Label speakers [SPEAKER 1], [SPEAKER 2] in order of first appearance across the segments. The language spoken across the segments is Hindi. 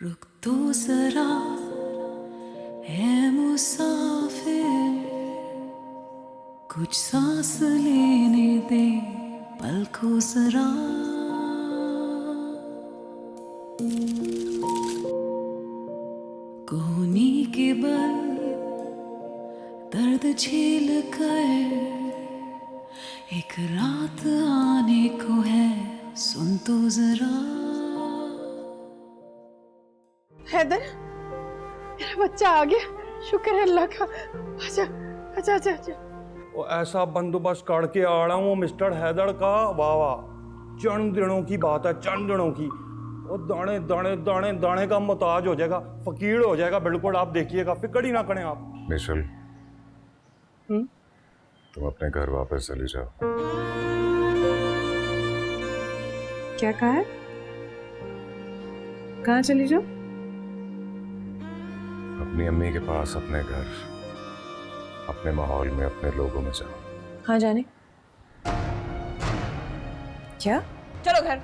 [SPEAKER 1] रुक तो जरा है मुसाफिर, कुछ सांस लेने दे पल को जरा। कोहनी के बल दर्द झेल कर एक रात आने को है, सुन तो जरा।
[SPEAKER 2] हैदर, मेरा बच्चा आ गया, शुक्र है अल्लाह का। अच्छा अच्छा अच्छा अच्छा।
[SPEAKER 3] वो ऐसा बंदोबस्त करके आ रहा हूँ मिस्टर हैदर का, वाह वाह, चंद दिनों की बात है, चंद दिनों की। वो दाने दाने दाने दाने का मोहताज हो जाएगा, फकीर हो जाएगा बिल्कुल। आप देखिएगा, फिक्र ही ना करें आप।
[SPEAKER 4] मिशेल, तुम अपने घर वापस चली जाओ।
[SPEAKER 5] क्या कहा है? कहाँ चली जाओ?
[SPEAKER 4] अपनी अम्मी के पास, अपने घर, अपने माहौल में, अपने लोगों में जाओ।
[SPEAKER 5] कहाँ जाने? क्या?
[SPEAKER 2] चलो घर,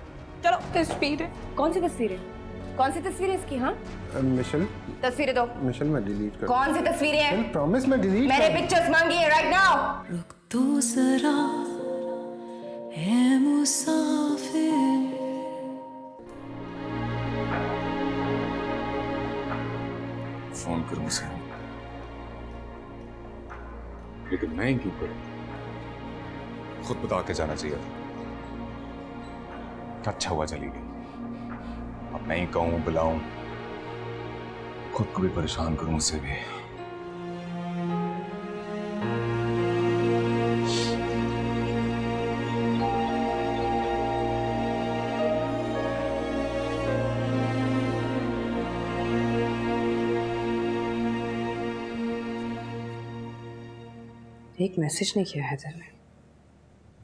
[SPEAKER 2] चलो।
[SPEAKER 5] तस्वीर है? कौन सी तस्वीर है? कौन सी तस्वीर है इसकी? हाँ,
[SPEAKER 6] मिशेल,
[SPEAKER 2] तस्वीरें दो।
[SPEAKER 6] मिशेल मैं डिलीट कर।
[SPEAKER 2] कौन सी तस्वीरें हैं?
[SPEAKER 6] प्रॉमिस मैं डिलीट
[SPEAKER 2] मैंने पिक्चर्स मांगी है राइट नाउ।
[SPEAKER 1] रुक तो जरा है मुसाफिर,
[SPEAKER 4] फोन करूं उसे, लेकिन मैं क्यों करूं? खुद बता के जाना चाहिए था। अच्छा हुआ चली गई। अब नहीं कहूं, बुलाऊं, खुद को भी परेशान करूं, उससे भी।
[SPEAKER 5] एक मैसेज नहीं किया हैदर ने,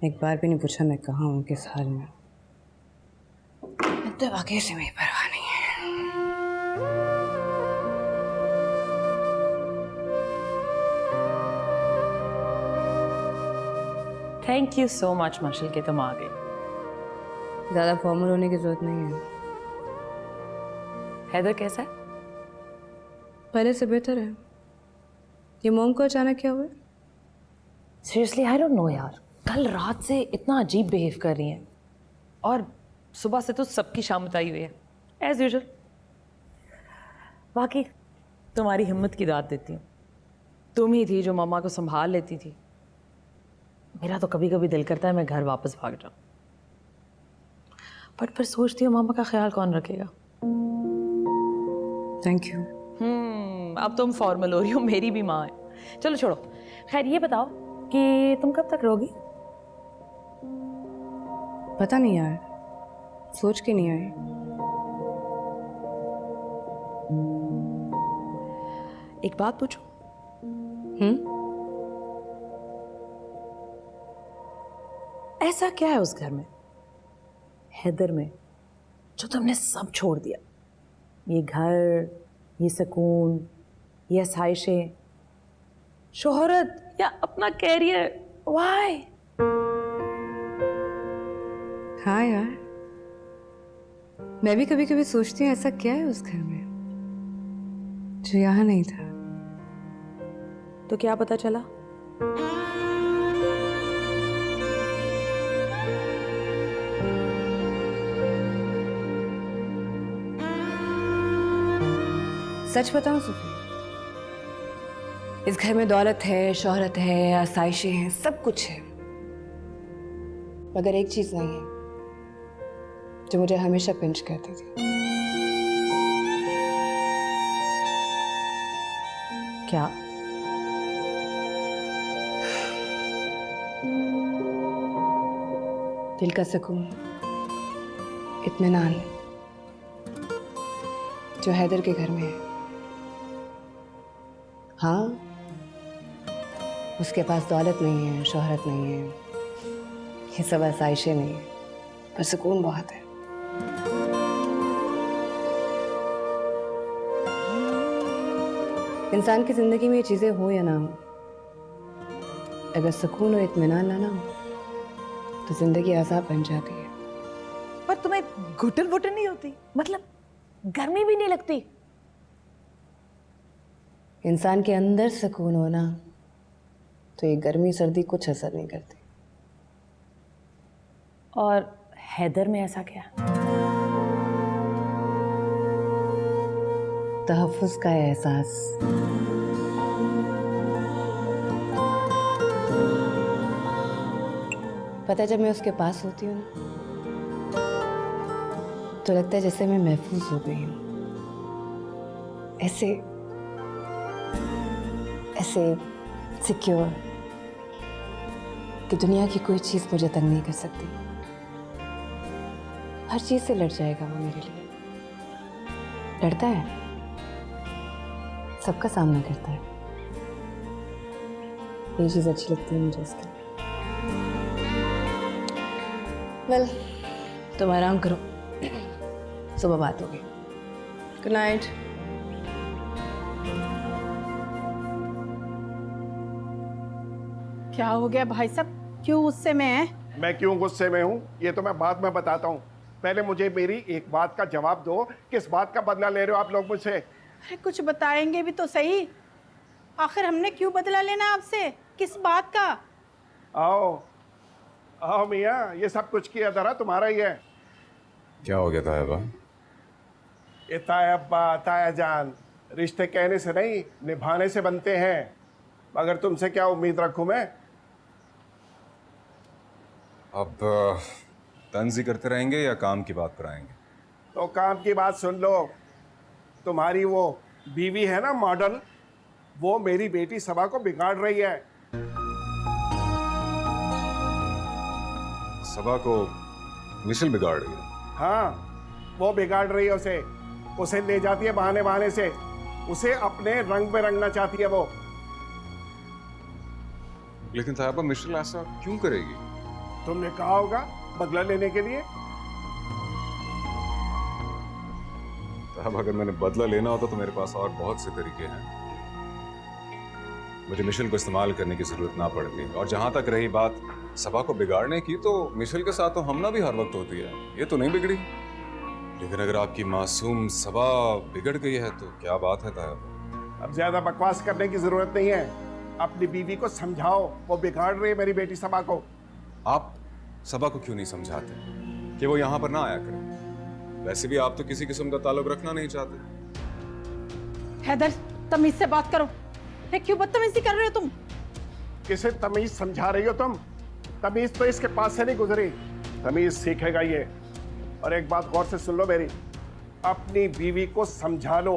[SPEAKER 5] एक बार भी नहीं पूछा मैं कहाँ हूँ, किस हाल में। तो वाकई से मेरी परवाह नहीं है।
[SPEAKER 7] थैंक यू सो मच मशील के तुम आ गए।
[SPEAKER 5] ज़्यादा फॉर्मल होने की जरूरत नहीं है।
[SPEAKER 7] हैदर कैसा है?
[SPEAKER 5] पहले से बेहतर है। ये मॉम को अचानक क्या हुआ?
[SPEAKER 7] सीरियसली आई डोंट नो यार, कल रात से इतना अजीब बिहेव कर रही हैं और सुबह से तो सबकी शामत आई हुई है एज यूजुअल। बाकी तुम्हारी हिम्मत की दाद देती हूँ। तुम ही थी जो मम्मा को संभाल लेती थी। मेरा तो कभी कभी दिल करता है मैं घर वापस भाग जाऊँ, बट फिर सोचती हूँ मामा का ख्याल कौन रखेगा।
[SPEAKER 5] Thank you.
[SPEAKER 7] अब तुम फॉर्मल हो रही हो, मेरी भी माँ है। चलो छोड़ो, खैर ये बताओ कि तुम कब तक रहोगी?
[SPEAKER 5] पता नहीं यार, सोच के नहीं आई।
[SPEAKER 7] एक बात पूछो, ऐसा क्या है उस घर में, हैदर में, जो तुमने सब छोड़ दिया? ये घर, ये सुकून, ये आसाइशें, शोहरत या अपना कैरियर, व्हाई?
[SPEAKER 5] हाँ यार, मैं भी कभी कभी सोचती हूँ ऐसा क्या है उस घर में जो यहाँ नहीं था।
[SPEAKER 7] तो क्या पता चला?
[SPEAKER 5] सच बताऊं सुफी, इस घर में दौलत है, शोहरत है, आसाइशें हैं, सब कुछ है, मगर एक चीज नहीं है जो मुझे हमेशा पिंच करती थी।
[SPEAKER 7] क्या?
[SPEAKER 5] दिल का सुकून, इत्मीनान, जो हैदर के घर में है। हाँ, उसके पास दौलत नहीं है, शोहरत नहीं है, ये सब आसाइशें नहीं है, पर सुकून बहुत है। इंसान की जिंदगी में ये चीजें हो या ना हो, अगर सुकून और इत्मीनान लाना हो तो जिंदगी आजाद बन जाती है।
[SPEAKER 7] पर तुम्हें घुटन वुटन नहीं होती? मतलब गर्मी भी नहीं लगती?
[SPEAKER 5] इंसान के अंदर सुकून होना तो ये गर्मी सर्दी कुछ असर नहीं करती।
[SPEAKER 7] और हैदर में ऐसा क्या?
[SPEAKER 5] तहफ़्फ़ुज़ का एहसास। पता है, जब मैं उसके पास होती हूँ ना तो लगता है जैसे मैं महफूज हो गई हूँ। ऐसे ऐसे सिक्योर कि दुनिया की कोई चीज़ मुझे तंग नहीं कर सकती। हर चीज़ से लड़ जाएगा वो मेरे लिए। लड़ता है, सबका सामना करता है। ये चीज़ अच्छी लगती है मुझे उसके। वेल, तुम आराम करो, सुबह बात होगी। Good night.
[SPEAKER 2] क्या हो गया भाई साहब, क्यों गुस्से में है?
[SPEAKER 6] मैं क्यों गुस्से में हूँ ये तो मैं बाद में बताता हूँ। पहले मुझे मेरी एक बात का जवाब दो, किस बात का बदला ले रहे हो आप लोग मुझसे?
[SPEAKER 2] अरे कुछ बताएंगे भी तो सही। आखिर हमने क्यों बदला लेना आपसे, किस बात का?
[SPEAKER 6] आओ आओ मियाँ, ये सब कुछ किया जरा तुम्हारा ही है।
[SPEAKER 4] क्या हो गया तायबा?
[SPEAKER 6] ये तायब्बा ताया जान रिश्ते कहने से नहीं निभाने से बनते हैं। मगर तुमसे क्या उम्मीद रखूं मैं?
[SPEAKER 4] अब तंज़ी करते रहेंगे या काम की बात पर आएंगे?
[SPEAKER 6] तो काम की बात सुन लो। तुम्हारी वो बीवी है ना मॉडल, वो मेरी बेटी सबा को बिगाड़ रही है।
[SPEAKER 4] सबा को मिशेल बिगाड़ रही है?
[SPEAKER 6] हाँ, वो बिगाड़ रही है उसे। उसे ले जाती है बहाने बहाने से, उसे अपने रंग में रंगना चाहती है वो।
[SPEAKER 4] लेकिन तायबा मिशेल ऐसा क्यों करेगी?
[SPEAKER 6] तुमने कहा होगा बदला लेने के लिए।
[SPEAKER 4] तायबा अगर मैंने बदला लेना होता तो मेरे पास और बहुत से तरीके हैं। मुझे मिशेल को इस्तेमाल करने की जरूरत ना पड़ती। और जहां तक रही बात सबा को बिगाड़ने की, तो मिशेल के साथ तो हमना भी हर वक्त होती है, ये तो नहीं बिगड़ी। लेकिन अगर आपकी मासूम सबा बिगड़ गई है तो क्या बात है तायबा?
[SPEAKER 6] अब ज्यादा बकवास करने की जरूरत नहीं है। अपनी बीवी को समझाओ, वो बिगाड़ रही है मेरी बेटी सबा को।
[SPEAKER 4] आप सबा को क्यों नहीं समझाते कि वो यहाँ पर ना आया करे? वैसे भी आप तो किसी किस्म का ताल्लुक रखना नहीं चाहते।
[SPEAKER 2] हैदर, तमीज से बात करो। अरे क्यों बदतमीजी कर रहे हो तुम?
[SPEAKER 6] किसे तमीज समझा रही हो तुम? तमीज तो इसके पास से नहीं गुजरी, तमीज सीखेगा ये। और एक बात गौर से सुन लो मेरी, अपनी बीवी को समझा लो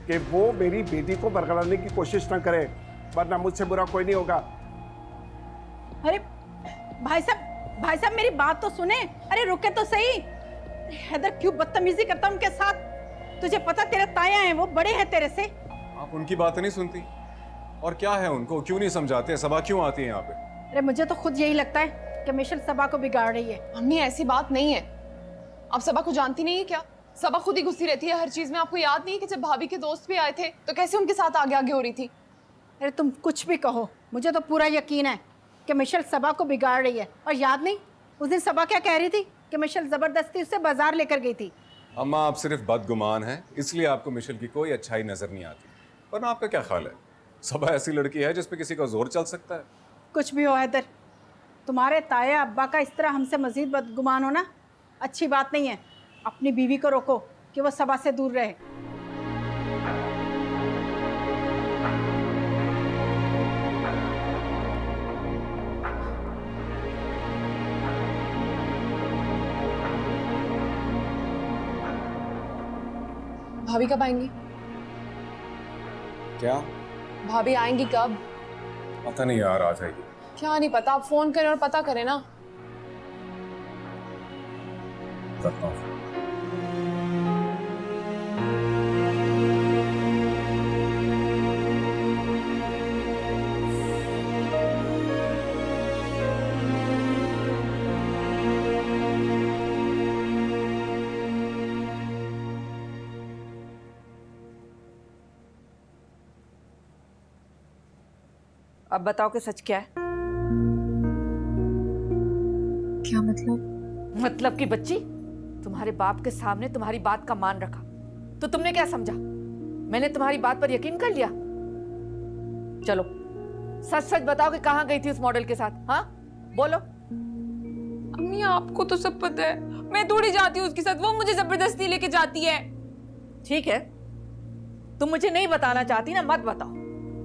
[SPEAKER 6] कि वो मेरी बेटी को बरगलाने की कोशिश ना करे, वरना मुझसे बुरा कोई नहीं होगा।
[SPEAKER 2] अरे भाई साहब मेरी बात तो सुने। अरे रुके तो सही। हैदर क्यों बदतमीजी करता उनके साथ? तुझे पता तेरे ताया हैं, वो बड़े हैं तेरे से।
[SPEAKER 4] आप उनकी बातें नहीं सुनती? और क्या है उनको क्यों नहीं समझाते? सबा क्यों आती है यहाँ पे?
[SPEAKER 2] अरे मुझे तो खुद यही लगता है कि मिशेल सबा को बिगाड़ रही है।
[SPEAKER 8] अम्मी ऐसी बात नहीं है। आप सबा को जानती नहीं है क्या? सबा खुद ही घुसी रहती है हर चीज में। आपको याद नहीं है कि जब भाभी के दोस्त भी आए थे तो कैसे उनके साथ आगे आगे हो रही थी?
[SPEAKER 2] अरे तुम कुछ भी कहो, मुझे तो पूरा यकीन है कि मिशेल सबा को बिगाड़ रही है। और याद नहीं उस दिन सबा क्या कह रही थी कि मिशेल जबरदस्ती उससे बाजार लेकर गई थी।
[SPEAKER 4] अम्मा आप सिर्फ बदगुमान हैं, इसलिए आपको मिशेल की कोई अच्छाई नजर नहीं आती। वरना आपका क्या ख्याल है, सबा ऐसी लड़की है जिस पे किसी का जोर चल सकता है?
[SPEAKER 2] कुछ भी हो हैदर, तुम्हारे ताया अब्बा का इस तरह हमसे मजीद बदगुमान होना अच्छी बात नहीं है। अपनी बीवी को रोको कि वो सबा से दूर रहे।
[SPEAKER 8] भाभी कब आएंगी?
[SPEAKER 4] क्या
[SPEAKER 8] भाभी आएंगी कब?
[SPEAKER 4] पता नहीं यार, आ जाएगी।
[SPEAKER 8] क्या नहीं पता, आप फोन करें और पता करें ना।
[SPEAKER 4] करता हूँ।
[SPEAKER 9] अब बताओ कि सच क्या है?
[SPEAKER 8] क्या मतलब?
[SPEAKER 9] मतलब कि बच्ची तुम्हारे बाप के सामने तुम्हारी बात का मान रखा तो तुमने क्या समझा? मैंने तुम्हारी बात पर यकीन कर लिया? चलो सच सच बताओ कि कहाँ गई थी उस मॉडल के साथ? हाँ बोलो।
[SPEAKER 8] अम्मी आपको तो सब पता है, मैं थोड़ी जाती हूँ उसके साथ, वो मुझे जबरदस्ती लेके जाती है।
[SPEAKER 9] ठीक है, तुम मुझे नहीं बताना चाहती ना, मत बताओ,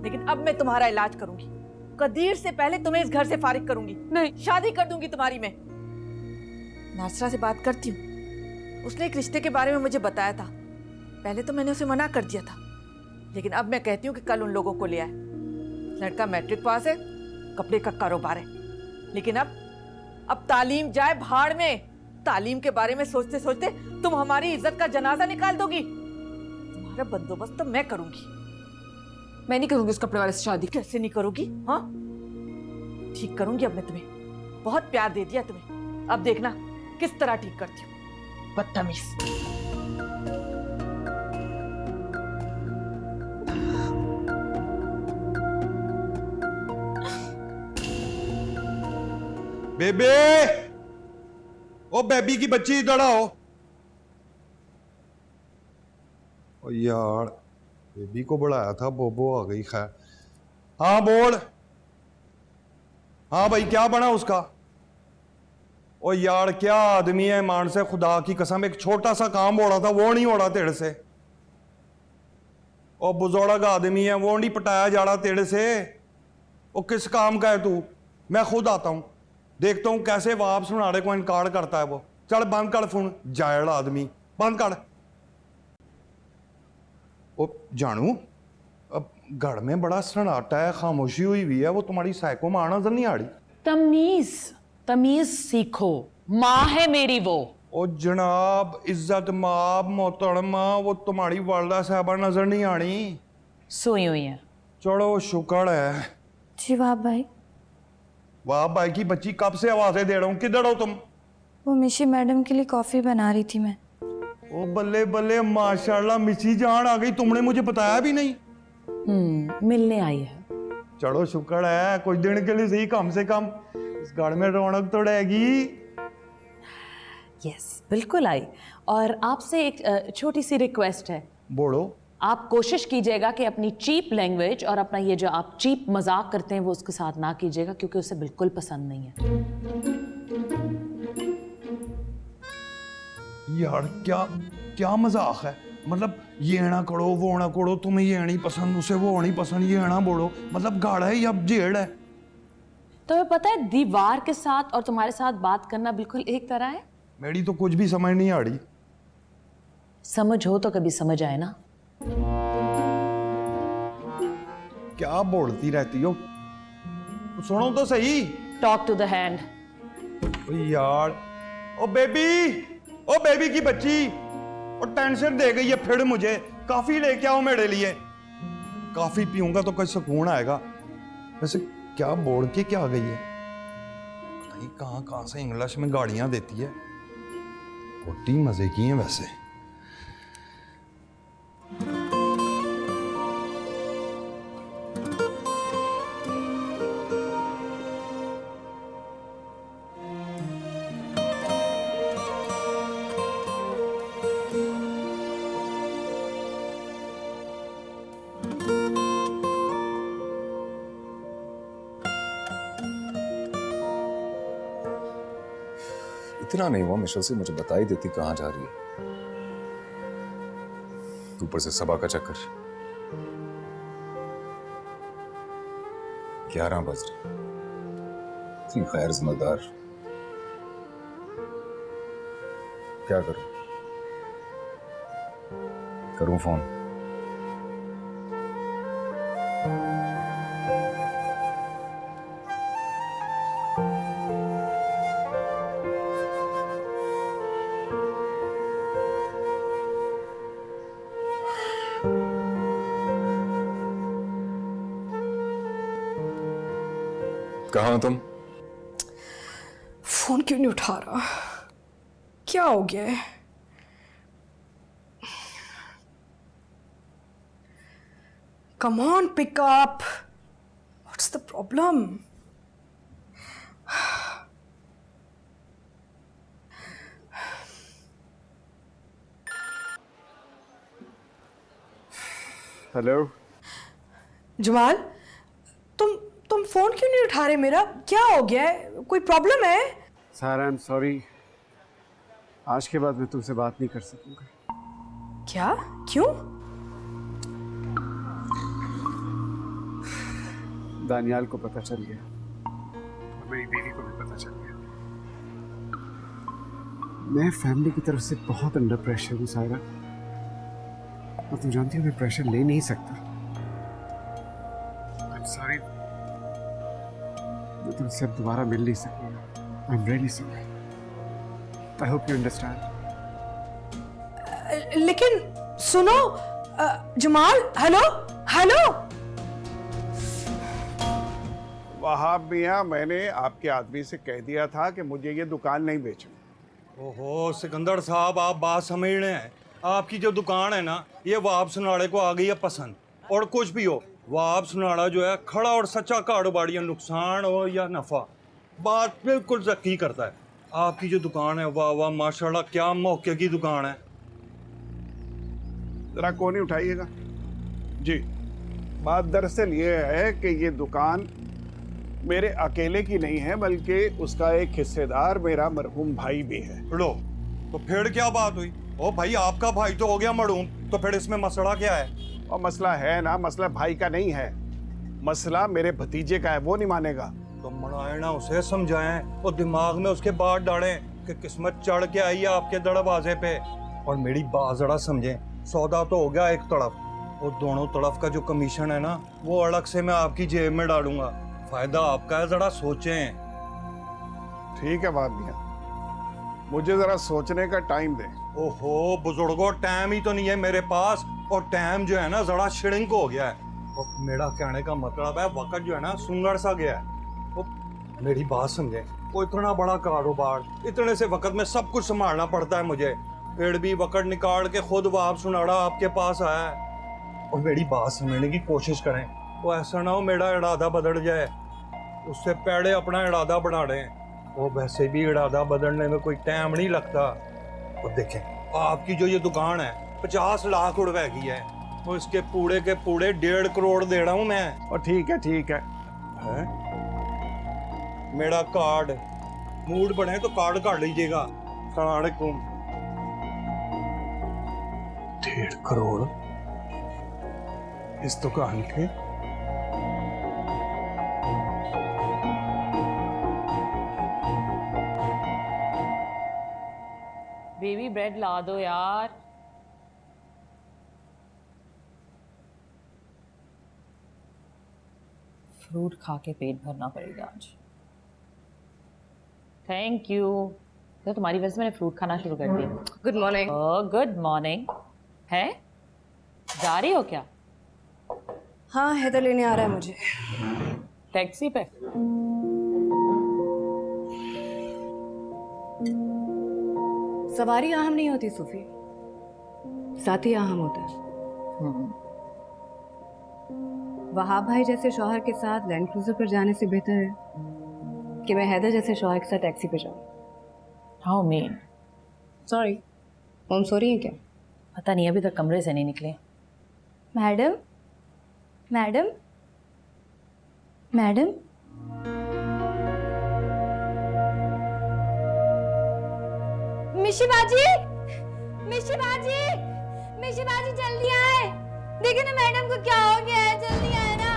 [SPEAKER 9] लेकिन अब मैं तुम्हारा इलाज करूंगी। कदीर से पहले तुम्हें इस घर से फारिग करूंगी।
[SPEAKER 8] नहीं,
[SPEAKER 9] शादी कर दूंगी तुम्हारी मैं। नासरा से बात करती हूँ, उसने एक रिश्ते के बारे में मुझे बताया था। पहले तो मैंने उसे मना कर दिया था, लेकिन अब मैं कहती हूँ कि कल उन लोगों को ले आए। लड़का मैट्रिक पास है, कपड़े का कारोबार है, लेकिन अब तालीम जाए भाड़ में। तालीम के बारे में सोचते सोचते तुम हमारी इज्जत का जनाजा निकाल दोगी। तुम्हारा बंदोबस्त तो मैं करूंगी।
[SPEAKER 8] मैं नहीं करूंगी उस कपड़े वाले से शादी।
[SPEAKER 9] कैसे नहीं करोगी? हाँ ठीक करूंगी। अब मैं तुम्हें बहुत प्यार दे दिया तुम्हें, अब देखना किस तरह ठीक करती हूँ। बदतमीज।
[SPEAKER 3] बेबे, ओ बेबी की बच्ची इधर आओ। ओ यार, बेबी को बुलाया था, बोबो आ गई। खैर, हाँ बोल। हाँ भाई, क्या बना उसका? ओ यार, क्या आदमी है मान से, खुदा की कसम। एक छोटा सा काम हो रहा था, वो नहीं हो रहा तेरे से। ओ बुजुर्ग आदमी है, वो नहीं पटाया जा रहा तेरे से। ओ किस काम का है तू? मैं खुद आता हूं, देखता हूं कैसे वापस सुनाने को इनकार करता है वो। चल बंद कर फोन, जायड़ आदमी, बंद कर। ओ जानू, अब घर में बड़ा सन्नाटा है, खामोशी हुई हुई है। वो तुम्हारी साइको मां नजर नहीं आ रही?
[SPEAKER 7] तमीज तमीज सीखो, माँ है मेरी वो।
[SPEAKER 3] ओ जनाब, इज्जत माब मोहतरमा, वो तुम्हारी वालदा साहबा नजर नहीं आनी।
[SPEAKER 7] सोई हुई है।
[SPEAKER 3] चलो शुक्र है।
[SPEAKER 1] जी वाह भाई।
[SPEAKER 3] वाह भाई की बच्ची, कब से आवाजें दे रहा हूँ, किधर हो तुम?
[SPEAKER 1] वो मिशी मैडम के लिए कॉफी बना रही थी मैं।
[SPEAKER 3] ओ बल्ले बल्ले, माशाल्लाह मिशी जान आ गई, तुमने मुझे बताया भी नहीं।
[SPEAKER 7] मिलने आई है।
[SPEAKER 3] चलो शुक्र है, कुछ दिन के लिए सही, कम से कम इस घर में रौनक तो रहेगी।
[SPEAKER 7] यस बिल्कुल आई। और आपसे एक छोटी सी रिक्वेस्ट है।
[SPEAKER 3] बोलो।
[SPEAKER 7] आप कोशिश कीजिएगा कि अपनी चीप लैंग्वेज और अपना ये जो आप चीप मजाक करते हैं वो उसके साथ ना कीजिएगा, क्योंकि उसे बिल्कुल पसंद नहीं है।
[SPEAKER 3] यार क्या क्या मजाक है? मतलब ये ना करो, वो ना करो, तुम्हें ये नहीं पसंद, उसे वो नहीं पसंद, ये ना बोलो। मतलब गाढ़ा है या जेड़ है?
[SPEAKER 7] तुम्हें पता है दीवार के साथ और तुम्हारे साथ बात करना बिल्कुल एक तरह है।
[SPEAKER 3] मेरी तो कुछ भी समझ नहीं आ रही।
[SPEAKER 7] समझ हो तो कभी समझ आए ना।
[SPEAKER 3] क्या बोलती रहती हो? सुनो तो सही।
[SPEAKER 7] Talk to the hand.
[SPEAKER 3] यार, ओ बेबी, ओ बेबी की बच्ची, और टेंशन दे गई है फिर मुझे। काफी लेके आओ मेरे लिए। काफी पीऊंगा तो कोई सुकून आएगा। वैसे क्या बोल के क्या गई है? पता नहीं कहां कहां से इंग्लिश में गाड़ियां देती है। बहुत मजे की है वैसे।
[SPEAKER 4] इतना नहीं हुआ मिशेल से, मुझे बता ही देती कहां जा रही है। ऊपर से सबा का चक्कर। 11 बज रहे। इतनी खैर जिम्मेदार। क्या करूं? करूं फोन? कहाँ हो तुम?
[SPEAKER 10] फोन क्यों नहीं उठा रहा? क्या हो गया है? Come on, pick up. What's the problem?
[SPEAKER 6] Hello.
[SPEAKER 10] Jamal, तुम फोन क्यों नहीं उठा रहे मेरा? क्या हो गया है? कोई प्रॉब्लम है?
[SPEAKER 6] सारा, आई एम सॉरी, आज के बाद मैं तुमसे बात नहीं कर सकूंगा।
[SPEAKER 10] क्या? क्यों?
[SPEAKER 6] दानियाल को पता चल गया और मेरी बीवी को भी पता चल गया। मैं फैमिली की तरफ से बहुत अंडर प्रेशर हूँ सायरा, और तुम जानती हो मैं प्रेशर ले नहीं सकता। आई एम सॉरी, मैं तुमसे अब दोबारा मिल नहीं सकूंगा। I am really sorry. I hope you understand.
[SPEAKER 10] लेकिन सुनो जमाल, हेलो हेलो।
[SPEAKER 6] वहाब मियाँ, मैंने आपके आदमी से कह दिया था कि मुझे ये दुकान नहीं बेचनी।
[SPEAKER 3] ओहो सिकंदर साहब, आप बात समझ रहे हैं? आपकी जो दुकान है ना, ये वहाब सुनाड़े को आ गई है पसंद। और कुछ भी हो, वहाब सुनाड़ा जो है खड़ा और सच्चा कारोबारी है, नुकसान हो या नफा, बात बिल्कुल जक्की करता है। आपकी जो दुकान है, वाह वाह माशाल्लाह, क्या मौके की दुकान है।
[SPEAKER 6] जरा कोनी उठाइएगा जी। बात दरअसल ये है कि ये दुकान मेरे अकेले की नहीं है, बल्कि उसका एक हिस्सेदार मेरा मरहूम भाई भी है।
[SPEAKER 3] लो, तो फिर क्या बात हुई? ओ भाई, आपका भाई तो हो गया मरहूम, तो फिर इसमें मसला क्या है?
[SPEAKER 6] और मसला है ना, मसला भाई का नहीं है, मसला मेरे भतीजे का है। वो नहीं मानेगा।
[SPEAKER 3] तो मनाए ना, उसे समझाएं और दिमाग में उसके बात डालें कि किस्मत चढ़ के आई है आपके दरवाजे पे। और मेरी बात जरा समझें, सौदा तो हो गया एक तरफ, और दोनों तरफ का जो कमीशन है ना, वो अलग से मैं आपकी जेब में डालूंगा। फायदा आपका है, जरा सोचें।
[SPEAKER 6] ठीक है बात भैया, मुझे जरा सोचने का टाइम दे।
[SPEAKER 3] ओहो बुजुर्गो, टाइम ही तो नहीं है मेरे पास, और टाइम जो है ना जरा श्रिंक हो गया है। और मेरा कहने का मतलब है, वक्त जो है ना सुंगड़ सा गया है। मेरी बात समझे, वो इतना बड़ा कारोबार, इतने से वक्त में सब कुछ संभालना पड़ता है मुझे। फिर भी वक्त निकाल के खुद वहाब सुनाड़ा आपके पास आया है। और मेरी बात समझने की कोशिश करें, वो ऐसा ना हो मेरा इरादा बदल जाए। उससे पहले अपना इरादा बना लें। वो वैसे भी इरादा बदलने में कोई टाइम नहीं लगता। और देखें, आपकी जो ये दुकान है 50 लाख रुपए की है, वो इसके पूरे के पूरे 1.5 करोड़ दे रहा हूँ मैं।
[SPEAKER 6] और ठीक है, ठीक है,
[SPEAKER 3] मेरा कार्ड, मूड बने तो कार्ड काट लीजिएगा। अस्सलाम वालेकुम।
[SPEAKER 6] 1.5 करोड़ इस दुकान के?
[SPEAKER 11] बेबी ब्रेड ला दो यार। फ्रूट खा के पेट भरना पड़ेगा आज। Thank you. तो तुम्हारी वजह से मैंने फ्रूट खाना शुरू कर दिया।
[SPEAKER 5] Good morning.
[SPEAKER 11] Good morning. है जा रही हो क्या?
[SPEAKER 10] हाँ, हैदर लेने आ रहा है मुझे।
[SPEAKER 11] टैक्सी पे?
[SPEAKER 5] सवारी अहम नहीं होती सूफी, साथी अहम होता है। वहाब भाई जैसे शौहर के साथ लैंड क्रूजर पर जाने से बेहतर है कि मैं हैदर जैसे शौहर के साथ टैक्सी पे जाऊँ।
[SPEAKER 11] How mean?
[SPEAKER 5] सॉरी, हम सॉरी हैं क्या?
[SPEAKER 11] पता नहीं, अभी तक कमरे से नहीं निकले।
[SPEAKER 12] मैडम, मैडम, मैडम, मिशी बाजी, मिशी बाजी, मिशी बाजी जल्दी आए। देखो ना मैडम को क्या हो गया है, जल्दी आए ना।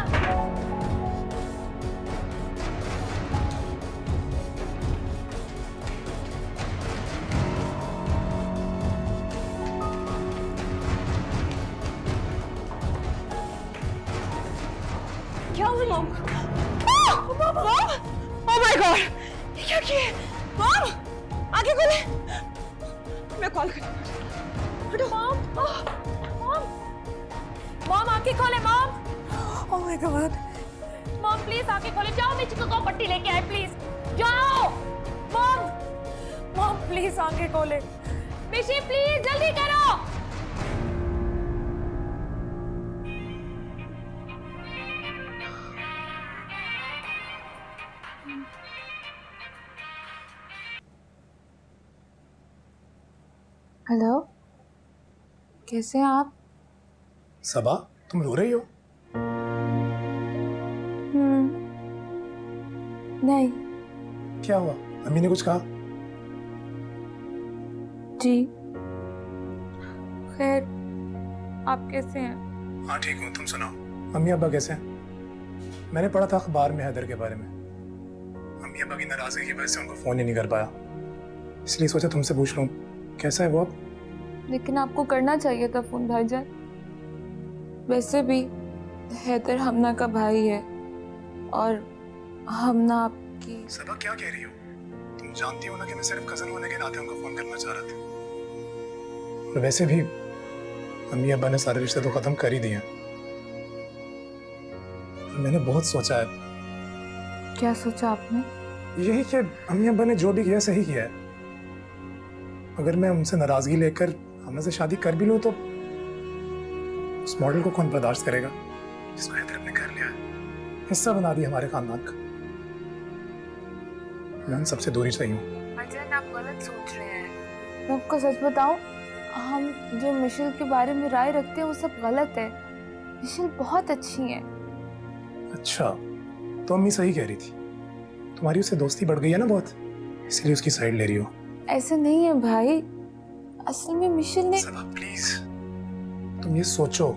[SPEAKER 12] क्या हुआ mom? Mom, oh my God, ये क्या किया? मॉम, आगे खोले। मैं कॉल कर। हटो मॉम, मॉम, मॉम आंखें खोले mom. Oh my God, mom please आंखें खोले। जाओ मिची को पट्टी लेके आए प्लीज, जाओ। मॉम, मॉम प्लीज आंखें खोले। मिशी प्लीज जल्दी करो। हेलो, कैसे हैं आप?
[SPEAKER 13] सबा, तुम रो रही हो?
[SPEAKER 12] नहीं।
[SPEAKER 13] क्या हुआ? अम्मी ने कुछ कहा?
[SPEAKER 12] जी। खैर, आप कैसे हैं?
[SPEAKER 13] हाँ ठीक हूँ, तुम सुनाओ। अम्मी अब्बा कैसे हैं? मैंने पढ़ा था अखबार में हैदर के बारे में। अम्मी अब्बा की नाराजगी की वजह से उनको फोन ही नहीं कर पाया, इसलिए सोचा तुमसे पूछ लूँ कैसा है वो अब।
[SPEAKER 12] लेकिन आपको करना चाहिए था फोन भाईजान। वैसे भी हैदर हमना का भाई है और हमना आपकी।
[SPEAKER 13] सबा क्या कह रही हो? तुम जानती हो ना कि मैं सिर्फ कजन होने के नाते उनको फोन करना चाह रहा था। और वैसे भी अम्मी अब्बा ने सारे रिश्ते तो खत्म कर ही दिए। मैंने बहुत सोचा है।
[SPEAKER 12] क्या सोचा आपने?
[SPEAKER 13] यही कि अम्मी अब्बा ने जो भी किया सही किया है। अगर मैं उनसे नाराजगी लेकर हमने से शादी कर भी लूं तो उस मॉडल को कौन बर्दाश्त करेगा जिसको हैदर अपने घर लिया है, हिस्सा बना दिया हमारे खानदान का। मैं उन सबसे दूरी चाहिए हूँ।
[SPEAKER 12] भाईजान आप गलत सोच रहे हैं। मैं आपको सच बताऊं, हम जो मिशेल के बारे में राय रखते हैं वो सब गलत है। मिशेल बहुत अच्छी है।
[SPEAKER 13] अच्छा, तो अम्मी सही कह रही थी। तुम्हारी उससे दोस्ती बढ़ गई है ना बहुत, इसलिए उसकी साइड ले रही हो।
[SPEAKER 12] ऐसा नहीं है भाई, असल में मिशेल ने।
[SPEAKER 13] सबा प्लीज, तुम ये सोचो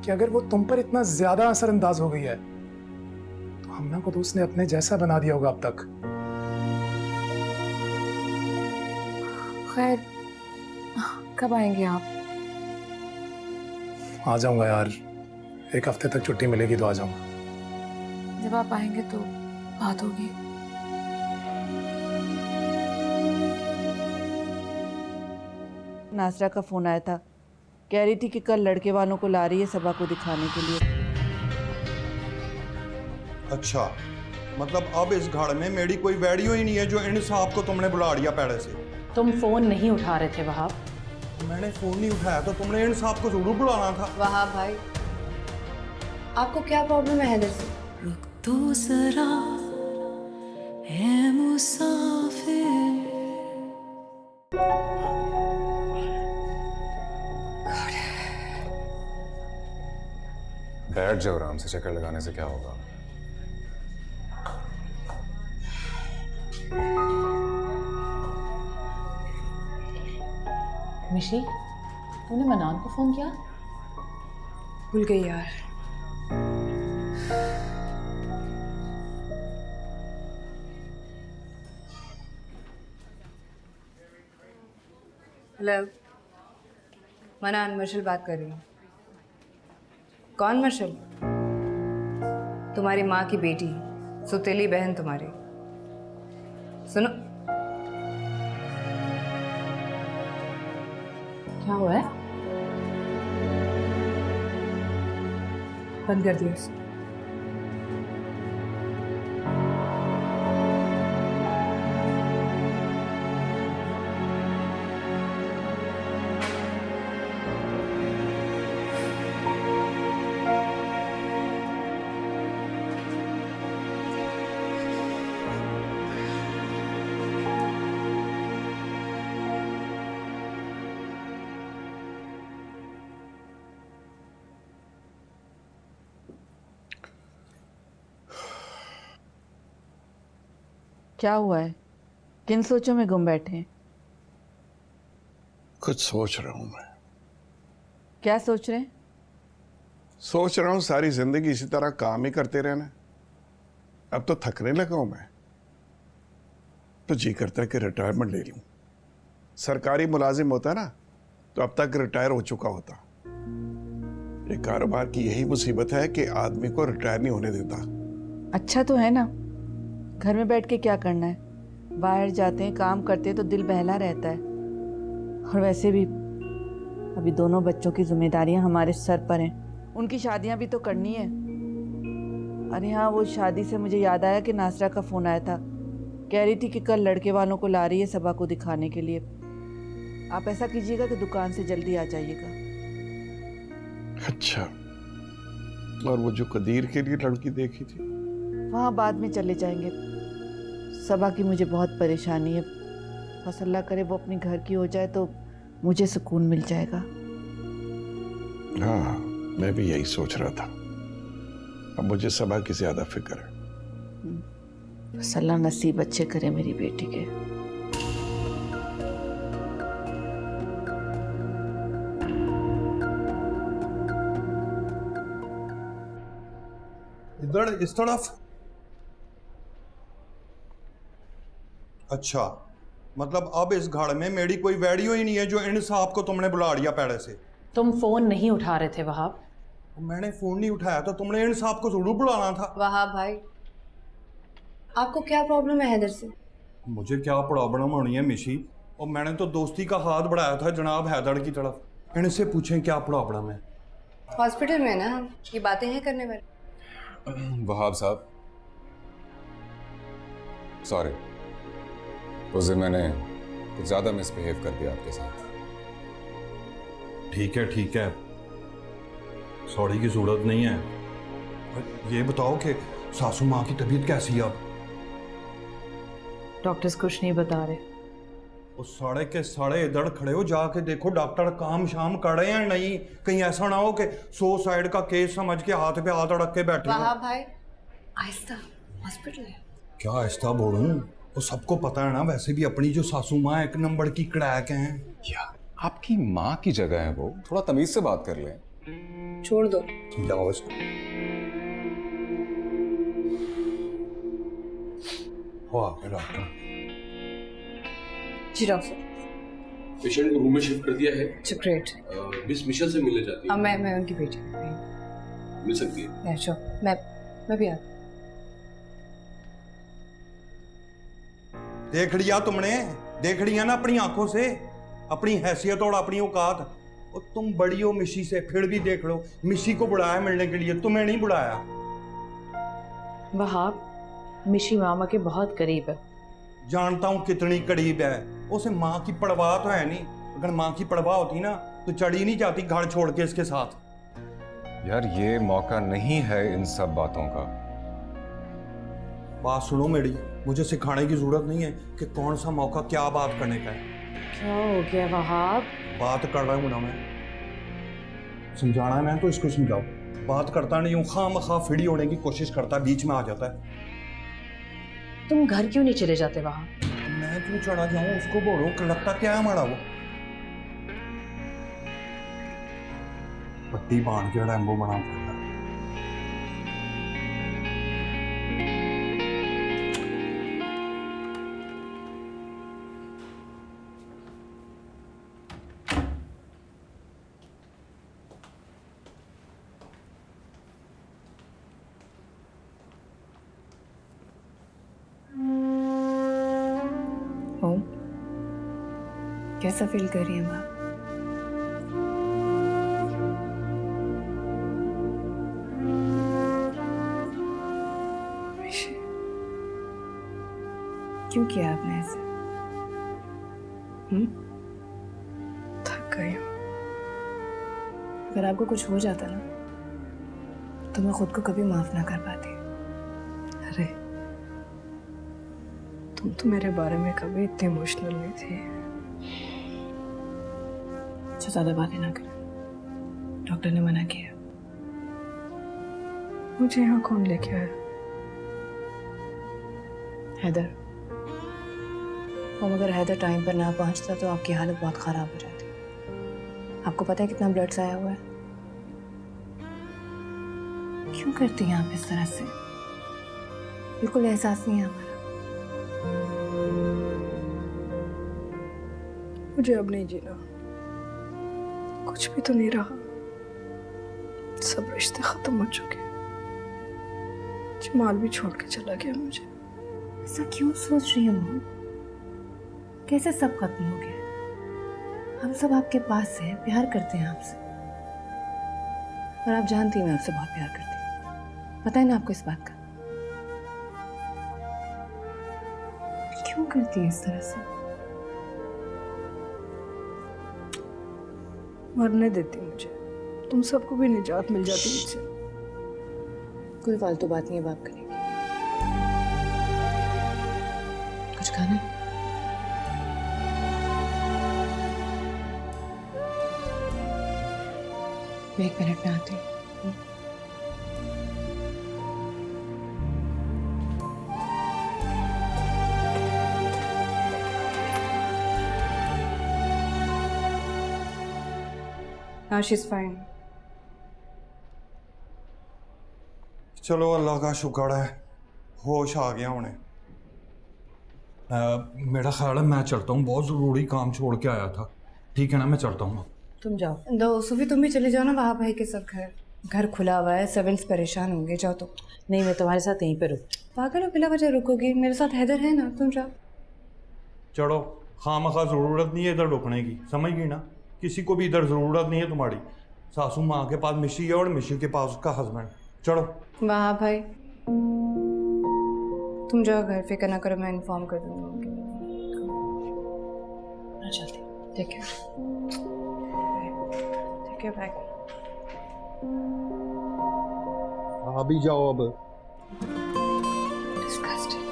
[SPEAKER 13] कि अगर वो तुम पर इतना ज्यादा असरअंदाज हो गई है तो हमना को तो उसने अपने जैसा बना दिया होगा अब तक।
[SPEAKER 12] खैर, कब आएंगे आप?
[SPEAKER 13] आ जाऊंगा यार, एक हफ्ते तक छुट्टी मिलेगी तो आ जाऊंगा।
[SPEAKER 12] जब आप आएंगे तो बात होगी।
[SPEAKER 9] नासरा का फोन आया था, कह रही थी कि कल लड़के वालों को ला रही है सबा को दिखाने के लिए।
[SPEAKER 3] अच्छा, मतलब अब इस घर में मेरी कोई वैल्यू ही नहीं है जो इन साहब को तुमने बुला लिया पहले से।
[SPEAKER 7] तुम फोन नहीं उठा रहे थे वहाब।
[SPEAKER 3] मैंने फोन नहीं उठाया तो तुमने इन साहब को जरूर बुलाना था।
[SPEAKER 5] वहाब भाई, आपको क्या प्रॉब्लम है हैदर से?
[SPEAKER 1] रुक तो जरा है मुसाफिर।
[SPEAKER 4] बैठ जाओ आराम से, चक्कर लगाने से क्या होगा।
[SPEAKER 7] मिशी, तूने मनान को फोन किया?
[SPEAKER 5] भूल गई यार। हेलो, मनान, मर्शल बात कर रही हूँ। कौन मर्शल? तुम्हारी माँ की बेटी, सुतीली बहन तुम्हारी। सुनो,
[SPEAKER 7] क्या हुआ है? बंद कर दिया उसे।
[SPEAKER 9] क्या हुआ है? किन सोचों में गुम बैठे हैं?
[SPEAKER 6] कुछ सोच रहा हूं मैं।
[SPEAKER 9] क्या सोच रहे हैं?
[SPEAKER 6] सोच रहा हूं सारी जिंदगी इसी तरह काम ही करते रहना। अब तो थकने लगा हूं मैं, तो जी करता है कि रिटायरमेंट ले लूं। सरकारी मुलाजिम होता ना तो अब तक रिटायर हो चुका होता। ये कारोबार की यही मुसीबत है कि आदमी को रिटायर नहीं होने देता।
[SPEAKER 9] अच्छा तो है ना, घर में बैठ के क्या करना है? बाहर जाते हैं, काम करते हैं तो दिल बहला रहता है। और वैसे भी अभी दोनों बच्चों की जिम्मेदारियां हमारे सर पर हैं, उनकी शादियां भी तो करनी है। अरे हाँ, वो शादी से मुझे याद आया कि नासरा का फ़ोन आया था, कह रही थी कि कल लड़के वालों को ला रही है सबा को दिखाने के लिए। आप ऐसा कीजिएगा कि दुकान से जल्दी आ जाइएगा।
[SPEAKER 6] अच्छा, और वो जो कदीर के लिए लड़की देखी थी,
[SPEAKER 9] वहाँ बाद में चले जाएंगे। सबा की मुझे बहुत परेशानी है, बस अल्लाह करे वो अपने घर की हो जाए तो मुझे सुकून मिल जाएगा।
[SPEAKER 6] हाँ मैं भी यही सोच रहा था। अब मुझे सबा की ज्यादा फिक्र है।
[SPEAKER 9] बस अल्लाह नसीब अच्छे करे मेरी बेटी के।
[SPEAKER 3] इधर इस तरफ। अच्छा, मतलब अब इस घर में मेरी कोई वैल्यू ही नहीं है जो इन साहब को तुमने बुला लिया पहले से।
[SPEAKER 7] तुम फोन नहीं उठा रहे थे वहाब।
[SPEAKER 3] मैंने फोन नहीं उठाया तो तुमने इन साहब को जरूर बुलाना था।
[SPEAKER 5] वहाब भाई, आपको क्या प्रॉब्लम है हैदर से?
[SPEAKER 3] मुझे क्या प्रॉब्लम होनी है मिशी, और मैंने तो दोस्ती का हाथ बढ़ाया था जनाब हैदर की तरफ। इनसे पूछें क्या प्रॉब्लम है।
[SPEAKER 5] हॉस्पिटल में ना हम, ये बातें हैं करने वाली।
[SPEAKER 4] वहाब साहब, सॉरी, उस दिन मैंने कुछ ज्यादा मिसबिहेव कर दिया आपके साथ।
[SPEAKER 3] ठीक है, सॉरी की जरूरत नहीं है। ये बताओ कि सासू माँ की तबीयत कैसी है अब?
[SPEAKER 7] डॉक्टर्स कुछ नहीं बता रहे।
[SPEAKER 3] वो साढ़े के साढ़े इधर खड़े हो, जाके देखो डॉक्टर काम शाम कर रहे हैं नहीं। कहीं ऐसा ना हो कि सुसाइड का केस समझ के हाथ पे हाथ रख के बैठे हो।
[SPEAKER 5] वहाब भाई, आहिस्ता, हॉस्पिटल है।
[SPEAKER 3] क्या आहिस्ता बोलूं? वो सबको पता है ना, वैसे भी अपनी जो सासू माँ एक नंबर की क्रैक हैं।
[SPEAKER 4] या आपकी माँ की जगह है वो, थोड़ा तमीज से बात कर लें।
[SPEAKER 5] छोड़ दो।
[SPEAKER 3] जाओ इसको। डॉक्टर
[SPEAKER 5] जी डॉक्टर।
[SPEAKER 14] पेशेंट को रूम में शिफ्ट कर दिया है।
[SPEAKER 5] ग्रेट।
[SPEAKER 14] मिस मिशेल से मिलने जाती है।
[SPEAKER 5] मैं उनकी बेटी
[SPEAKER 14] मिल सकती है।
[SPEAKER 5] मैं भी आ।
[SPEAKER 3] देख लिया तुमने, देख लिया ना अपनी आंखों से अपनी हैसियत और अपनी औकात। और तुम बड़ी हो मिशी से, फिर भी देख लो, मिशी को बुलाया मिलने के लिए, तुम्हें नहीं बुलाया।
[SPEAKER 7] वहाब मिशी मामा के बहुत करीब है।
[SPEAKER 3] जानता हूं कितनी करीब है। उसे माँ की परवाह तो है नहीं। अगर माँ की परवाह होती ना तो चढ़ी नहीं जाती घर छोड़ के इसके साथ।
[SPEAKER 4] यार ये मौका नहीं है इन सब बातों का।
[SPEAKER 3] बात सुनो मेरी, मुझे सिखाने की जरूरत नहीं है कि कौन सा मौका क्या बात करने का है।
[SPEAKER 7] क्या हो गया वहाब?
[SPEAKER 3] बात कर रहा हूं ना मैं, समझाना है मैं तो इसको समझाओ। बात करता नहीं हूँ, खामखा फ्री होने की कोशिश करता, बीच में आ जाता है।
[SPEAKER 7] तुम घर क्यों नहीं चले जाते वहां?
[SPEAKER 3] मैं क्यों चढ़ा जाऊं? उसको बोलो, लगता क्या है हमारा वो पट्टी बांध के रैम्बो बना फिरता।
[SPEAKER 5] कैसा फील कर रही है माँ? क्यों किया आपने ऐसे? थक गई हूँ। अगर आपको कुछ हो जाता ना तो मैं खुद को कभी माफ ना कर पाती। अरे तुम तो मेरे बारे में कभी इतने इमोशनल नहीं थी। अच्छा ज्यादा बातें ना करें, डॉक्टर ने मना किया। मुझे यहाँ कौन लेके आया? हैदर। और अगर हैदर टाइम पर ना पहुंचता तो आपकी हालत बहुत खराब हो जाती। आपको पता है कितना ब्लड आया हुआ है? क्यों करती हैं आप इस तरह से? बिल्कुल एहसास नहीं है हमारा। मुझे अब नहीं जीना, कुछ भी तो नहीं रहा। सब रिश्ते खत्म हो चुके। जमाल भी छोड़ के चला गया मुझे। ऐसा क्यों सोच रही हूँ? कैसे सब खत्म हो गया? हम सब आपके पास हैं, प्यार करते हैं आपसे। और आप जानती हैं मैं आपसे बहुत प्यार करती हूँ, पता है ना आपको इस बात का। क्यों करती है इस तरह से? मरने देती मुझे, तुम सबको भी निजात मिल जाती मुझसे। कोई फालतू बात नहीं है बाप करेगी। कुछ खाना? मैं 1 मिनट में आती हूँ। Now she's fine.
[SPEAKER 3] चलो अल्लाह का शुक्र है होश आ गया उन्हें। मेरा ख्याल है मैं चलता हूँ, बहुत ज़रूरी काम छोड़ के आया था। ठीक है ना, मैं चलता हूँ।
[SPEAKER 5] तुम जाओ। दो सूफी, तुम भी चले जाओ ना वहाँ भाई के सब घर खुला हुआ है, सर्वेंट्स परेशान होंगे। जाओ तुम।
[SPEAKER 7] नहीं, मैं तुम्हारे साथ यहीं पे रुक।
[SPEAKER 5] पागल हो, बिला वजह रुकोगी? मेरे साथ हैदर है ना, तुम जाओ।
[SPEAKER 3] चलो, खामखा ज़रूरत नहीं है इधर रुकने की, समझ गई ना? किसी को भी इधर ज़रूरत नहीं है तुम्हारी। सासू माँ के पास मिशी है और मिशी के पास उसका हस्बैंड। चलो।
[SPEAKER 5] वाह भाई, तुम जाओ घर, फिक्र ना करो, मैं इन्फॉर्म कर दूँगी।
[SPEAKER 7] चलते।
[SPEAKER 5] ठीक है, ठीक है, बाय।
[SPEAKER 3] अभी जाओ अब।
[SPEAKER 5] Disgusting.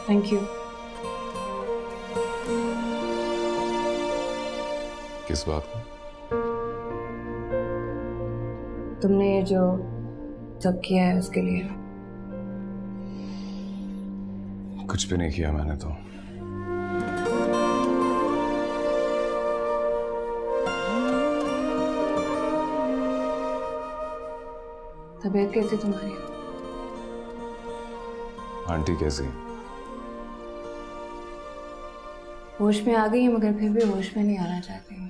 [SPEAKER 5] Thank you.
[SPEAKER 4] किस बात को?
[SPEAKER 5] तुमने ये जो सब किया है उसके लिए।
[SPEAKER 4] कुछ भी नहीं किया मैंने तो।
[SPEAKER 5] तबीयत कैसी तुम्हारी?
[SPEAKER 4] आंटी कैसी?
[SPEAKER 5] होश में आ गई है, मगर फिर भी होश में नहीं आना चाहती हूँ।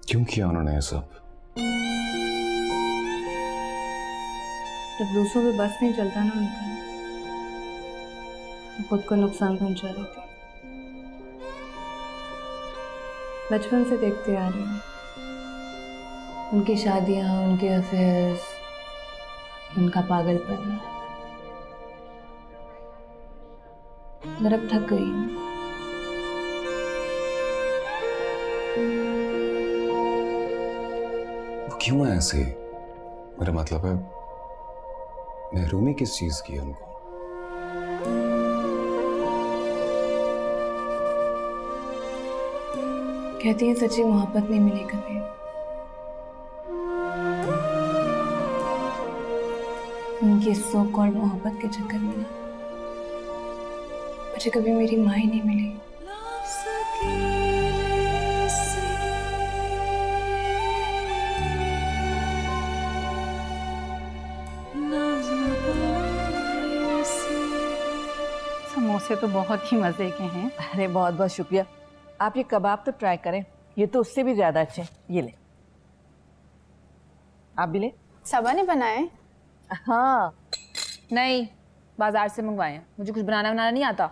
[SPEAKER 4] क्यों किया उन्होंने ये सब?
[SPEAKER 5] जब दूसरों पे बस नहीं चलता ना उनका, तो खुद को नुकसान पहुंचा देती। बचपन से देखते आ रही हूँ उनकी शादियाँ, उनके अफेयर्स, उनका पागलपन। मगर अब थक गई हूँ।
[SPEAKER 4] वो क्यों है ऐसे? मेरा मतलब है, महरूमी किस चीज की है उनको?
[SPEAKER 5] कहती है सच्ची मोहब्बत नहीं मिली कभी। उनकी सो कॉल्ड मोहब्बत के चक्कर में ना मुझे कभी मेरी माँ ही नहीं मिली।
[SPEAKER 2] समोसे तो बहुत ही मज़े के हैं।
[SPEAKER 9] अरे बहुत बहुत शुक्रिया। आप ये कबाब तो ट्राई करें, ये तो उससे भी ज़्यादा अच्छे। ये ले, आप भी ले।
[SPEAKER 8] सबा ने बनाए?
[SPEAKER 9] हाँ।
[SPEAKER 11] नहीं, बाजार से मंगवाए हैं, मुझे कुछ बनाना नहीं आता।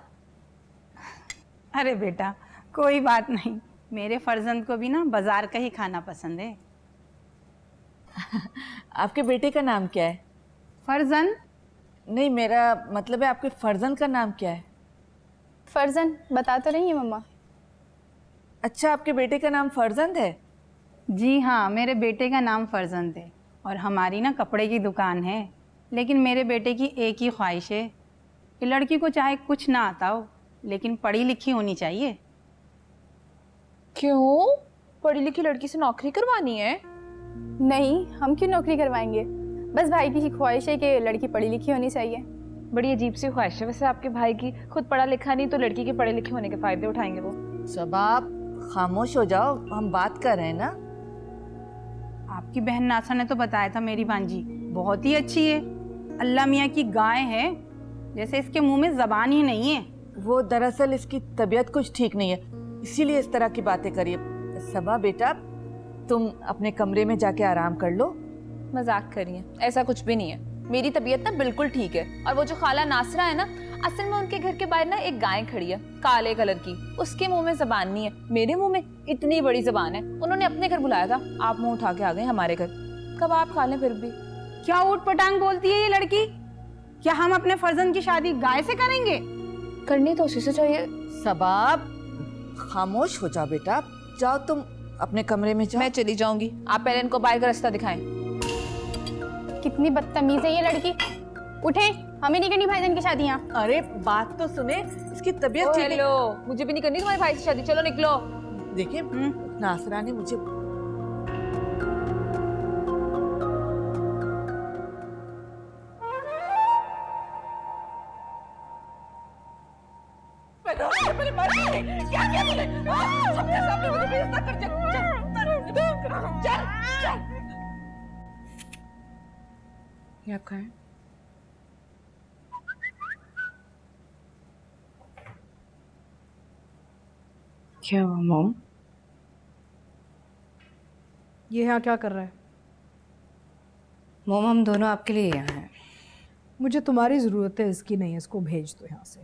[SPEAKER 2] अरे बेटा कोई बात नहीं, मेरे फर्जंद को भी ना बाजार का ही खाना पसंद है।
[SPEAKER 9] आपके बेटे का नाम क्या है?
[SPEAKER 2] फर्जंद?
[SPEAKER 9] नहीं, मेरा मतलब है आपके फर्जंद का नाम क्या है?
[SPEAKER 8] फर्जंद बता तो रही है मम्मा।
[SPEAKER 9] अच्छा, आपके बेटे का नाम फर्जंद है?
[SPEAKER 2] जी हाँ, मेरे बेटे का नाम फर्जंद है और हमारी ना कपड़े की दुकान है। लेकिन मेरे बेटे की एक ही ख्वाहिश है कि लड़की को चाहे कुछ ना आता हो लेकिन पढ़ी लिखी होनी चाहिए।
[SPEAKER 8] क्यों? पढ़ी लिखी लड़की से नौकरी करवानी है? नहीं, हम क्यों नौकरी करवाएंगे, बस भाई की ख्वाहिश है कि लड़की पढ़ी लिखी होनी चाहिए।
[SPEAKER 11] बड़ी अजीब सी ख्वाहिश है वैसे आपके भाई की। खुद पढ़ा लिखा नहीं तो लड़की के पढ़े लिखे होने के फायदे उठाएंगे वो।
[SPEAKER 9] सब आप खामोश हो जाओ, हम बात कर रहे हैं ना।
[SPEAKER 2] आपकी बहन नासा ने तो बताया था मेरी भांजी बहुत ही अच्छी है, अल्लाह मियाँ की गाय है, जैसे इसके मुंह में जबान ही नहीं है।
[SPEAKER 9] वो दरअसल इसकी तबीयत कुछ ठीक नहीं है, इसीलिए इस तरह की बातें करिए। सबा बेटा, तुम अपने कमरे में जाके आराम कर लो।
[SPEAKER 11] मजाक करिए, ऐसा कुछ भी नहीं है। मेरी तबीयत ना बिल्कुल ठीक है। और वो जो खाला नासरा है ना, असल में उनके घर के बाहर ना एक गाय खड़ी है काले कलर की, उसके मुंह में जबान नहीं है, मेरे मुंह में इतनी बड़ी जबान है। उन्होंने अपने घर बुलाया था, आप मुंह उठा के आ गए हमारे घर। कब आप खा लें फिर भी।
[SPEAKER 2] क्या ऊट पटांग बोलती है ये लड़की? क्या हम अपने फर्जंद की शादी गाय से करेंगे?
[SPEAKER 11] करनी तो उसी से चाहिए।
[SPEAKER 9] सबाब खामोश हो जाओ बेटा, जाओ तुम अपने कमरे में जाओ।
[SPEAKER 11] मैं चली जाऊंगी, आप पहले इनको बाहर का रास्ता दिखाएं।
[SPEAKER 8] कितनी बदतमीज है ये लड़की। उठे।
[SPEAKER 12] हमें नहीं करनी भाईजान की शादियाँ।
[SPEAKER 9] अरे बात तो सुने, इसकी तबीयत ठीक है।
[SPEAKER 11] हेलो, मुझे भी नहीं करनी तुम्हारे भाई से शादी, चलो निकलो।
[SPEAKER 9] देखिए नासरा ने मुझे
[SPEAKER 12] क्या किया तूने? सबके सामने मुझे बेइज्जत कर दिया। चल चल।
[SPEAKER 5] ये आपका है? क्या हुआ मॉम?
[SPEAKER 10] ये यहाँ क्या कर रहा है?
[SPEAKER 5] मॉम हम दोनों आपके लिए यहाँ हैं।
[SPEAKER 10] मुझे तुम्हारी ज़रूरत है, इसकी नहीं है। इसको भेज दो यहाँ से।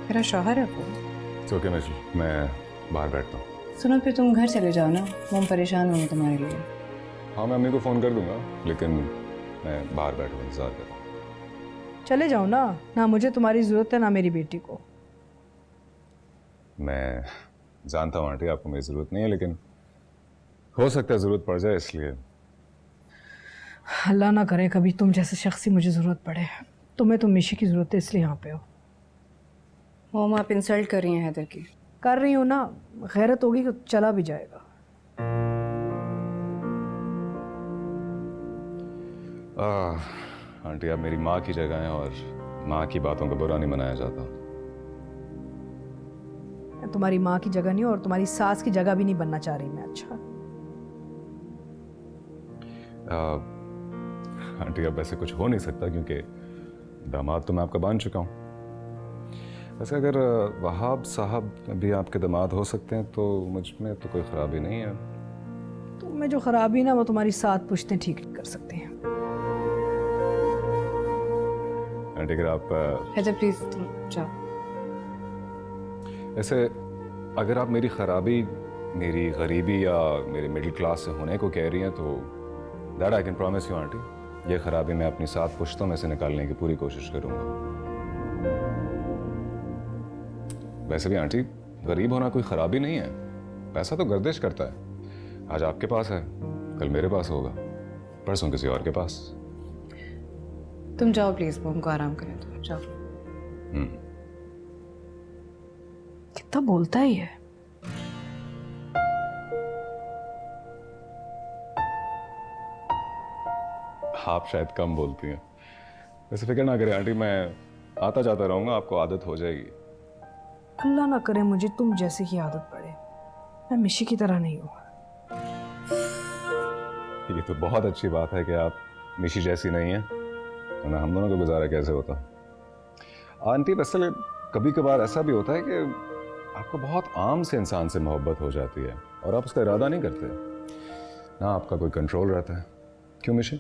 [SPEAKER 5] मेरा शौहर है वो।
[SPEAKER 4] तो क्या मैं बाहर बैठता हूँ।
[SPEAKER 5] सुनो फिर तुम घर चले जाओ ना, मॉम परेशान होंगे तुम्हारे लिए।
[SPEAKER 4] हाँ मैं अम्मी को फ़ोन कर दूंगा, लेकिन मैं बाहर बैठूँ इंतज़ार कर रहा हूँ।
[SPEAKER 10] चले जाओ ना, ना मुझे तुम्हारी ज़रूरत है ना मेरी बेटी को।
[SPEAKER 4] मैं जानता हूँ आंटी आपको मेरी ज़रूरत नहीं है, लेकिन हो सकता है ज़रूरत पड़ जाए, इसलिए।
[SPEAKER 10] अल्लाह ना करे कभी तुम जैसे शख्स की मुझे ज़रूरत पड़े। तुम्हें तो मिशी की ज़रूरत है, इसलिए यहाँ पे हो।
[SPEAKER 5] मॉम आप इंसल्ट कर रही हैं हैदर की।
[SPEAKER 10] कर रही हूँ ना, गैरत होगी तो चला भी जाएगा।
[SPEAKER 4] आंटी आप मेरी माँ की जगह हैं और माँ की बातों का बुरा नहीं मनाया जाता।
[SPEAKER 10] मैं तुम्हारी माँ की जगह नहीं और तुम्हारी सास की जगह भी नहीं बनना चाह रही मैं। अच्छा
[SPEAKER 4] आंटी अब ऐसे कुछ हो नहीं सकता, क्योंकि दामाद तो मैं आपका बन चुका हूँ। वैसे अगर वहाब साहब भी आपके दामाद हो सकते हैं तो मुझ में तो कोई ख़राबी नहीं है।
[SPEAKER 10] तुम्हें जो खराबी ना वो तुम्हारी 7 पुश्तें ठीक कर सकते हैं।
[SPEAKER 4] आंटी अगर आप
[SPEAKER 5] हैदर प्लीज तुम जाओ।
[SPEAKER 4] ऐसे अगर आप मेरी ख़राबी मेरी गरीबी या मेरे मिडिल क्लास से होने को कह रही हैं तो that I can promise you aunty, ये खराबी मैं अपनी 7 पुश्तों में से निकालने की पूरी कोशिश करूँगा। वैसे भी आंटी गरीब होना कोई खराबी नहीं है, पैसा तो गर्दिश करता है। आज आपके पास है, कल मेरे पास होगा, परसों किसी और के पास।
[SPEAKER 5] तुम जाओ प्लीज, मॉम को आराम करें तो जाओ।
[SPEAKER 10] कितना बोलता है ये।
[SPEAKER 4] आप शायद कम बोलती हैं। वैसे फिक्र ना करें आंटी, मैं आता जाता रहूँगा, आपको आदत हो जाएगी।
[SPEAKER 10] अल्लाह ना करे मुझे तुम जैसे की आदत पड़े। मैं मिशी की तरह नहीं हूँ।
[SPEAKER 4] ये तो बहुत अच्छी बात है कि आप मिशी जैसी नहीं हैं, वरना हम दोनों का गुजारा कैसे होता। आंटी वैसे कभी कभार ऐसा भी होता है कि आपको बहुत आम से इंसान से मोहब्बत हो जाती है और आप उसका इरादा नहीं करते ना, आपका कोई कंट्रोल रहता है। क्यों मिशी?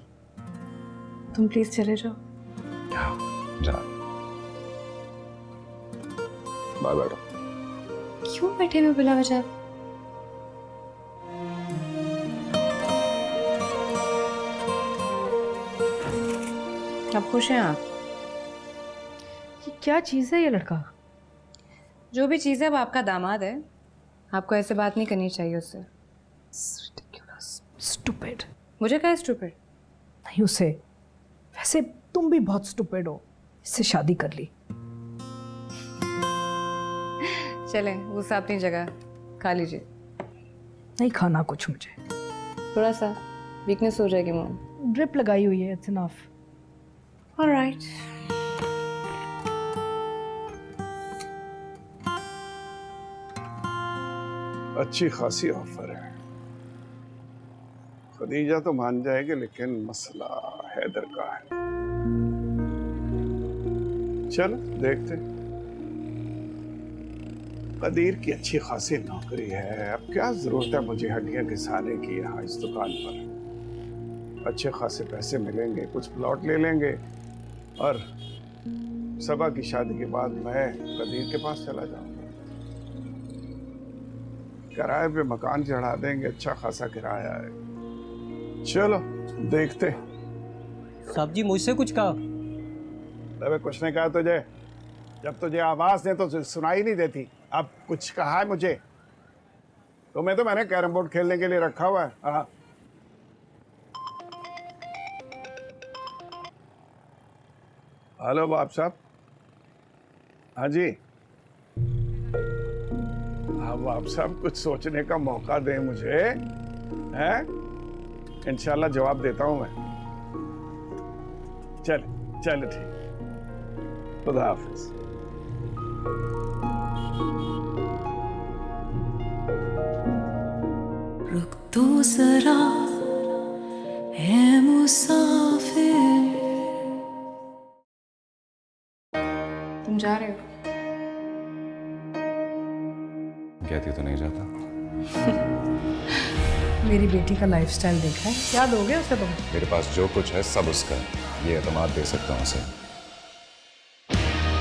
[SPEAKER 5] तुम प्लीज चले जाओ।
[SPEAKER 4] जा बाय बैठो।
[SPEAKER 5] क्यों बैठे में बिला वजह? अब खुश हैं आप?
[SPEAKER 10] ये क्या चीज़ है ये लड़का?
[SPEAKER 5] जो भी चीज़ है वो आपका दामाद है, आपको ऐसे बात नहीं करनी चाहिए उससे।
[SPEAKER 10] स्टूपिड।
[SPEAKER 5] मुझे क्या स्टूपिड?
[SPEAKER 10] नहीं उसे। वैसे तुम भी बहुत स्टूपिड हो, इससे शादी कर ली।
[SPEAKER 5] चलें वो सब अपनी जगह, खा लीजिए।
[SPEAKER 10] नहीं खाना कुछ मुझे।
[SPEAKER 5] थोड़ा सा वीकनेस हो जाएगी मॉम।
[SPEAKER 10] ड्रिप लगाई हुई है, इट्स इनफ।
[SPEAKER 5] ऑलराइट।
[SPEAKER 6] अच्छी खासी ऑफर है। खदीजा तो मान जाएगी, लेकिन मसला हैदर का है। चलो देखते। कदीर की अच्छी खासी नौकरी है, अब क्या जरूरत है मुझे हड्डियां घिसाने की यहाँ इस दुकान पर। अच्छे खासे पैसे मिलेंगे, कुछ प्लॉट ले लेंगे और सबा की शादी के बाद मैं कदीर के पास चला जाऊंगा। किराए पे मकान चढ़ा देंगे, अच्छा खासा किराया है। चलो देखते।
[SPEAKER 15] साहब जी मुझसे कुछ कहा?
[SPEAKER 6] अबे कुछ नहीं कहा तुझे, जब तुझे आवाज दे तो सुनाई नहीं देती। अब कुछ कहा है मुझे? तुम्हें तो मैंने कैरम बोर्ड खेलने के लिए रखा हुआ है। हाँ हेलो बाप साहब। हाँ जी। हाँ बाप साहब, कुछ सोचने का मौका दें मुझे, हैं? इंशाल्लाह जवाब देता हूं मैं। चल ठीक, खुदा हाफिज।
[SPEAKER 1] रुक तो जरा है मुसाफिर।
[SPEAKER 11] तुम जा रहे हो?
[SPEAKER 4] कहती तो नहीं जाता।
[SPEAKER 10] मेरी बेटी का लाइफस्टाइल देखा है, क्या दोगे उसे तुम?
[SPEAKER 4] मेरे पास जो कुछ है सब उसका है, ये एतमाद दे सकता हूँ उसे।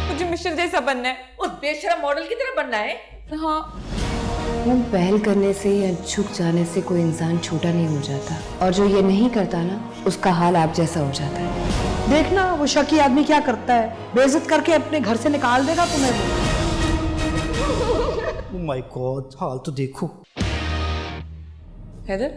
[SPEAKER 9] मुझे मिशेल जैसा बनना है, उस बेशरम मॉडल की तरह बनना है।
[SPEAKER 11] हाँ।
[SPEAKER 5] मैम, पहल करने से या झुक जाने से कोई इंसान छोटा नहीं हो जाता, और जो ये नहीं करता ना, उसका हाल आप जैसा हो जाता है।
[SPEAKER 10] देखना वो शकी आदमी क्या करता है, बेइज्जत करके अपने घर से निकाल देगा तुम्हें वो।
[SPEAKER 15] ओह माय गॉड, हाल तो देखो।
[SPEAKER 9] हैदर,